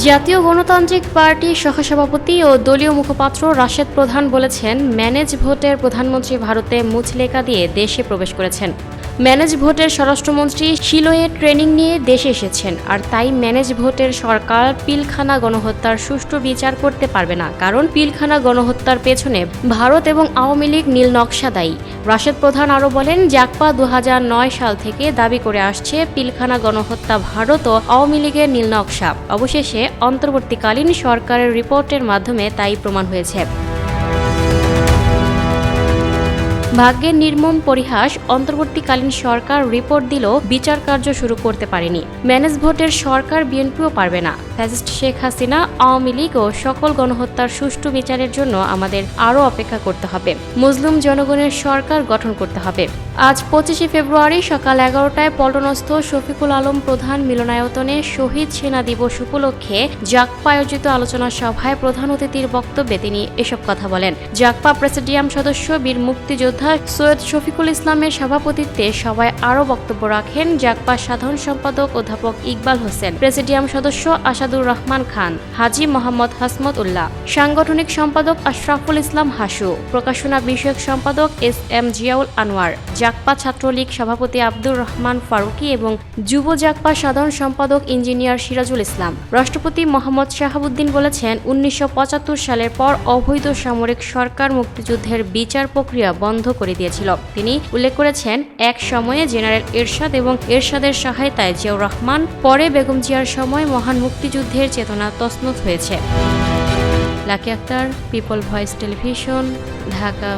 জাতীয় গণতান্ত্রিক পার্টির সহসভাপতি ও দলীয় মুখপাত্র রাশেদ প্রধান বলেছেন, ম্যানেজ ভোটের প্রধানমন্ত্রী ভারতে মুচলেকা দিয়ে দেশে প্রবেশ করেছেন। ম্যানেজ ভোটের স্বরাষ্ট্রমন্ত্রী শিলংয়ে ট্রেনিং নিয়ে দেশে এসেছেন, আর তাই ম্যানেজ ভোটের সরকার পিলখানা গণহত্যার সুষ্ঠু বিচার করতে পারবে না, কারণ পিলখানা গণহত্যার পেছনে ভারত এবং আওয়ামী লীগ নীল নকশা দায়ী। রাশেদ প্রধান আরও বলেন, জাকপা 2009 সাল থেকে দাবি করে আসছে পিলখানা গণহত্যা ভারত ও আওয়ামী লীগের নীল নকশা। অবশেষে অন্তর্বর্তীকালীন সরকারের রিপোর্টের মাধ্যমে তাই প্রমাণ হয়েছে। ভাগ্যের নির্মম পরিহাস, অন্তর্বর্তীকালীন সরকার রিপোর্ট দিলেও বিচার কার্য শুরু করতে পারেনি। ম্যানেজ ভোটের সরকার বিএনপিও পারবে না। ফ্যাসিস্ট শেখ হাসিনা, আওয়ামী লীগ ও সকল গণহত্যার সুষ্ঠু বিচারের জন্য আমাদের আরও অপেক্ষা করতে হবে। মুসলিম জনগণের সরকার গঠন করতে হবে। আজ 25শে ফেব্রুয়ারি সকাল 11টায় পল্টনস্থ শফিকুল আলম প্রধান মিলনায়তনে শহীদ সেনা দিবস উপলক্ষে জাকপা আয়োজিত আলোচনা সভায় প্রধান অতিথির বক্তব্যে তিনি এসব কথা বলেন। জাকপা প্রেসিডিয়াম সদস্য বীর মুক্তিযোদ্ধা সৈয়দ শফিকুল ইসলামের সভাপতিত্বে সভায় আরও বক্তব্য রাখেন জাকপা সাধারণ সম্পাদক অধ্যাপক ইকবাল হোসেন, প্রেসিডিয়াম সদস্য আসাদুর রহমান খান, হাজী মোহাম্মদ হাসমত উল্লাহ, সাংগঠনিক সম্পাদক আশরাফুল ইসলাম হাসু, প্রকাশনা বিষয়ক সম্পাদক এস.এম. জিয়াউল আনোয়ার, জাকপা ছাত্রলীগ সভাপতি আব্দুর রহমান ফারুকী এবং যুব জাকপা সাধারণ সম্পাদক ইঞ্জিনিয়ার সিরাজুল ইসলাম। রাষ্ট্রপতি মোহাম্মদ শাহাবুদ্দিন বলেছেন, 1975 সালের পর অবৈধ সামরিক সরকার মুক্তিযুদ্ধের বিচার প্রক্রিয়া বন্ধ করে দিয়েছিল। তিনি উল্লেখ করেছেন, এক সময়ে জেনারেল এরশাদ এবং এরশাদের সহায়তায় জিয়াউর রহমান, পরে বেগম জিয়ার সময় মহান মুক্তিযুদ্ধের চেতনা তছনছ হয়েছে। Lucky Akter, people voice television, Dhaka.